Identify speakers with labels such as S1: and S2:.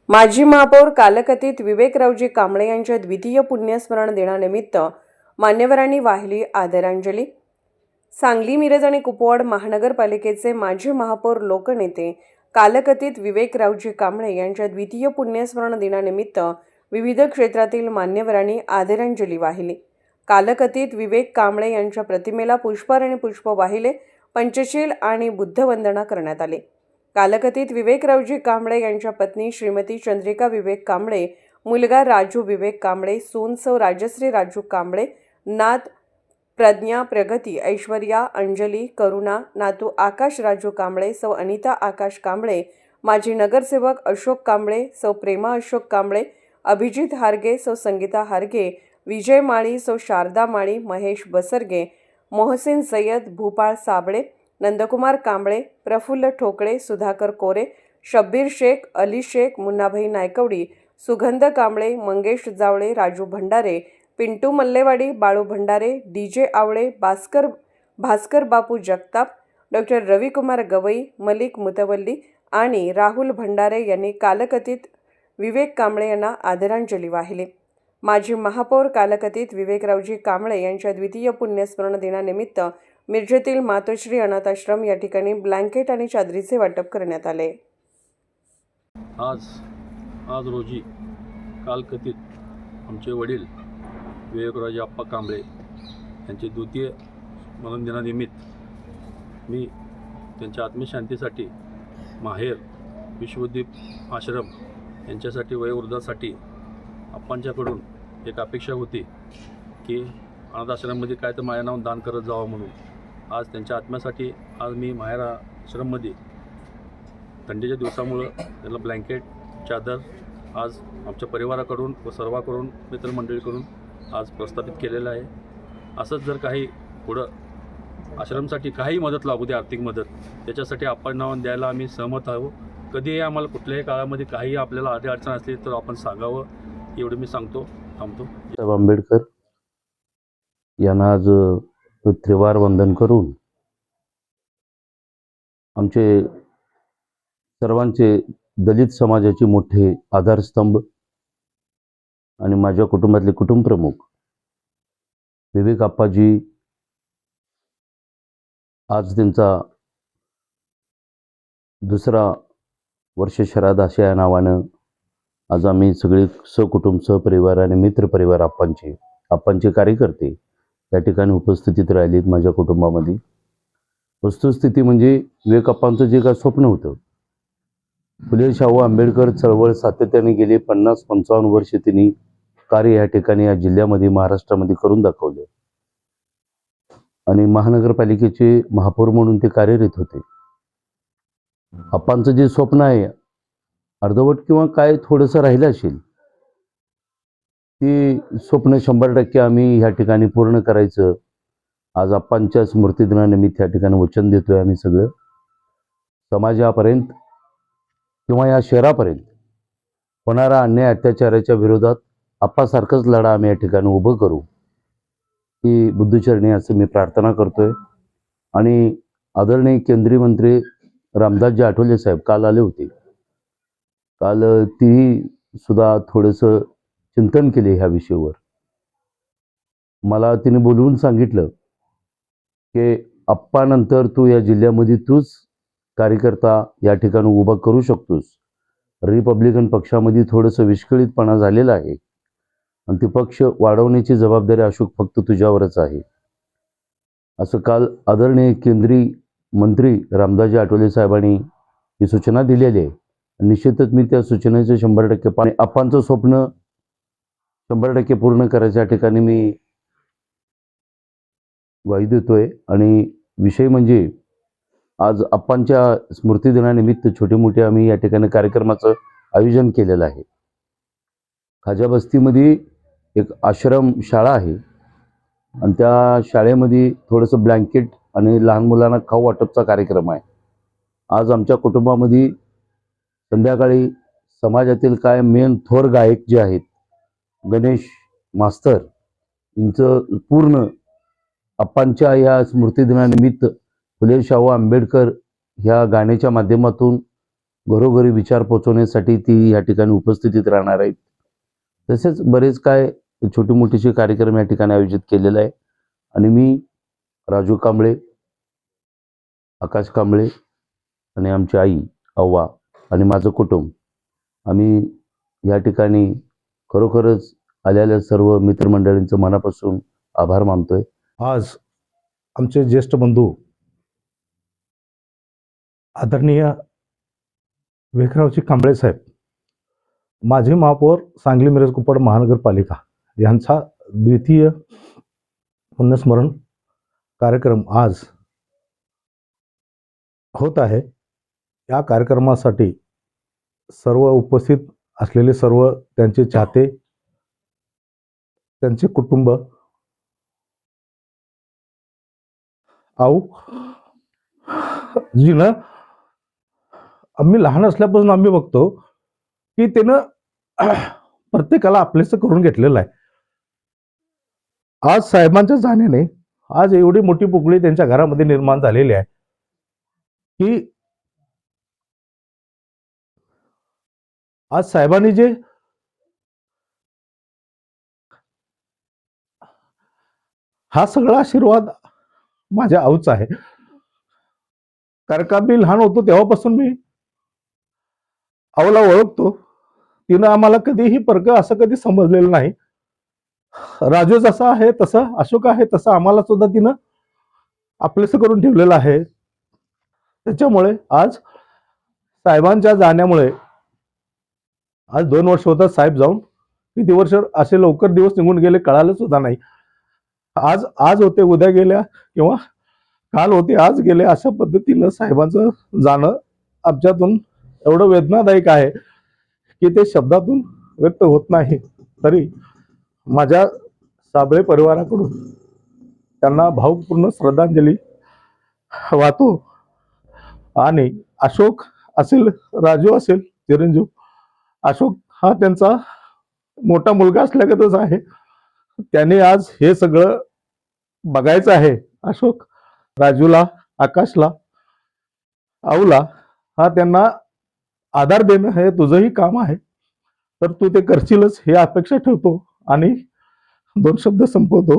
S1: माजी महापौर कालकथित विवेकरावजी कांबळे यांच्या द्वितीय पुण्यस्मरण दिनानिमित्त मान्यवरांनी वाहिली आदरांजली। सांगली, मिरज आणि कुपवाड महानगरपालिकेचे माजी महापौर लोकनेते कालकथित विवेकरावजी कांबळे यांच्या द्वितीय पुण्यस्मरण दिनानिमित्त विविध क्षेत्रातील मान्यवरांनी आदरांजली वाहिली। कालकथित विवेक कांबळे यांच्या प्रतिमेला पुष्पहार आणि पुष्प वाहिले, पंचशील आणि बुद्धवंदना करण्यात आली। कालकथित विवेकरावजी कांबळे यांच्या पत्नी श्रीमती चंद्रिका विवेक कांबळे, मुलगा राजू विवेक कांबळे, सून सौ राजश्री राजू कांबळे, नात प्रज्ञा, प्रगती, ऐश्वर्या, अंजली, करुणा, नातू आकाश राजू कांबळे, सौ अनिता आकाश कांबळे, माजी नगरसेवक अशोक कांबळे, सौ प्रेमा अशोक कांबळे, अभिजित हारगे, सौ संगीता हारगे, विजय माळी, सौ शारदा माळी, महेश बसरगे, मोहसिन सय्यद, भूपाळ साबळे, नंदकुमार कांबळे, प्रफुल्ल ठोकळे, सुधाकर कोरे, शब्बीर शेख, अली शेख, मुन्नाभाई नायकवडी, सुगंध कांबळे, मंगेश जावळे, राजू भंडारे, पिंटू मल्लेवाडी, बाळू भंडारे, डीजे आवळे, भास्कर बापू जगताप, डॉक्टर रविकुमार गवई, मलिक मुतवल्ली आणि राहुल भंडारे यांनी कालकथित विवेक कांबळे यांना आदरांजली वाहिली। माजी महापौर कालकथित विवेकरावजी कांबळे यांच्या द्वितीय पुण्यस्मरण दिनानिमित्त मिरजेतील मातोश्री अनाथाश्रम या ठिकाणी ब्लँकेट आणि चादरीचे वाटप करण्यात आले।
S2: आज रोजी कालकथित आमचे वडील विवेकरावजी आप्पा कांबळे यांचे द्वितीय स्मरण दिनानिमित्त मी त्यांच्या आत्मशांतीसाठी माहेर विश्वदीप आश्रम यांच्यासाठी वयोवृद्धासाठी आप्पांच्याकडून एक अपेक्षा होती की अनाथ आश्रममध्ये काय तर माझ्या नावानं दान करत जावं म्हणून आज त्यांच्या आत्म्यासाठी आज मी माहेर आश्रममध्ये थंडीच्या दिवसामुळं त्याला ब्लँकेट, चादर आज आमच्या परिवाराकडून व सर्वांकडून मित्रमंडळीकडून आज प्रस्थापित केलेलं आहे। असंच जर काही पुढं आश्रमसाठी काही मदत लागू दे, आर्थिक मदत, त्याच्यासाठी आपण नाव द्यायला आम्ही सहमत आहोत। कधीही आम्हाला कुठल्याही काळामध्ये काही आपल्याला अडचण असली तर आपण सांगावं, एवढं मी सांगतो, थांबतो।
S3: साहेब आंबेडकर यांना आज त्रिवार वंदन करून आमचे सर्वांचे दलित समाजाचे मोठे आधारस्तंभ आणि माझ्या कुटुंबातले कुटुंबप्रमुख विवेक आप्पाजी आज त्यांचा दुसरा वर्ष श्राद्ध अशा या नावानं आज आम्ही सगळे सहकुटुंब, सहपरिवार आणि मित्रपरिवार आप्पांचे कार्यकर्ते या ठिकाणी उपस्थितीत राहिलेत माझ्या कुटुंबामध्ये। वस्तुस्थिती म्हणजे विवेक आप्पांचं जे काय स्वप्न होतं, फुले शाहू आंबेडकर चळवळ सातत्याने गेले 50-55 वर्ष त्यांनी कार्य या ठिकाणी या जिल्ह्यामध्ये, महाराष्ट्रामध्ये करून दाखवले आणि महानगरपालिकेचे महापौर म्हणून ते कार्यरत होते। आप्पांचं जे स्वप्न आहे अर्धवट किंवा काय थोडंसं राहिलं असेल, ते स्वप्न 100% आम्ही ह्या ठिकाणी पूर्ण करायचं आज आप्पांच्या स्मृतिदिनानिमित्त या ठिकाणी वचन देतोय। आम्ही सगळं समाजापर्यंत किंवा या शहरापर्यंत होणारा अन्याय अत्याचाराच्या विरोधात आप्पासारखंच लढा आम्ही या ठिकाणी उभं करू ही बुद्धचरणी असं मी प्रार्थना करतोय। आणि आदरणीय केंद्रीय मंत्री रामदासजी आठवले साहेब काल आले होते। काल तीही सुद्धा थोडंसं चिंतन केले ह्या विषयावर। मला तिने बोलवून सांगितलं की आप्पानंतर तू या जिल्ह्यामध्ये तूच कार्यकर्ता या ठिकाणी उभा करू शकतोस। रिपब्लिकन पक्षामध्ये थोडंसं विस्कळीतपणा झालेला आहे आणि ते पक्ष वाढवण्याची जबाबदारी अशोक फक्त तुझ्यावरच आहे, असं काल आदरणीय केंद्रीय मंत्री रामदासजी आठवले साहेबांनी ही सूचना दिलेली आहे। निश्चितच मी त्या सूचनेचं 100% आप्पांचं स्वप्न 100% पूर्ण करायच्या ठिकाणी मी ग्वाही देतोय। आणि विषय म्हणजे आज आप्पांच्या स्मृतिदिनानिमित्त छोटे मोठे आम्ही या ठिकाणी कार्यक्रमाचं आयोजन केलेलं आहे। खाजा बस्तीमध्ये एक आश्रम शाळा आहे आणि त्या शाळेमध्ये थोडंसं ब्लँकेट आणि लहान मुलांना खाऊ वाटपचा कार्यक्रम आहे। आज आमच्या कुटुंबामध्ये संध्याकाळी समाजातील काय मेन थोर गायक जे आहेत गणेश मास्तर यांचं पूर्ण आप्पांच्या या स्मृतिदिनानिमित्त फुले शाहू आंबेडकर ह्या गाण्याच्या माध्यमातून घरोघरी विचार पोचवण्यासाठी ती या ठिकाणी उपस्थितीत राहणार आहेत. तसेच बरेच काय छोटी मोठीशी कार्यक्रम या ठिकाणी आयोजित केलेला आहे. आणि मी राजू कांबळे, आकाश कांबळे आणि आमची आई अव्वा आणि माझं कुटुंब, आम्ही या ठिकाणी खरोखरच आलेल्या सर्व मित्रमंडळींचं मनापासून आभार मानतोय.
S4: आज आमचे ज्येष्ठ बंधू आदरणीय विवेकरावजी कांबळे साहेब, माजी महापौर सांगली मिरज कुपवाड महानगरपालिका यांचा द्वितीय पुण्यस्मरण कार्यक्रम आज होत आहे. या कार्यक्रमासाठी सर्व उपस्थित असलेले सर्व त्यांचे चाहते, त्यांचे कुटुंब, आऊ जिनं आम्ही लहान असल्यापासून आम्ही बघतो की त्यानं प्रत्येकाला आपलेसं करून घेतलेलं आहे. आज साहेबांच्या जाण्याने आज एवढी मोठी पोकळी त्यांच्या घरामध्ये निर्माण झालेली आहे की आज साहेबांनी जे हा सगळा आशीर्वाद माझ्या आऊचा आहे. कारण का मी लहान होतो तेव्हापासून मी आऊला ओळखतो. तिनं आम्हाला कधीही परक असं कधी समजलेलं नाही. राजू जसा आहे तसं, अशोक आहे तसं आम्हाला सुद्धा तिनं आपलेसं करून ठेवलेलं आहे. त्याच्यामुळे आज साहेबांच्या जाण्यामुळे आज 2 वर्ष होतात साहेब जाऊन. किती वर्ष असे लवकर दिवस निघून गेले कळालं सुद्धा नाही. आज होते उद्या गेल्या किंवा काल होते आज गेले, अशा पद्धतीनं साहेबांचं जाणं आमच्यातून एवढं वेदनादायक आहे की ते शब्दातून व्यक्त होत नाही. तरी माझ्या साबळे परिवाराकडून त्यांना भावपूर्ण श्रद्धांजली वाहतो. आणि अशोक असेल, राजू असेल, चिरंजीव, अशोक हा त्यांचा मोठा मुलगा असल्यागतच आहे. त्याने आज हे सगळं बघायचं आहे. अशोक राजूला, आकाशला, आऊला हा त्यांना आधार देणं हे तुझंही काम आहे. तर तू ते करशीलच हे अपेक्षा ठेवतो आणि 2 शब्द संपवतो.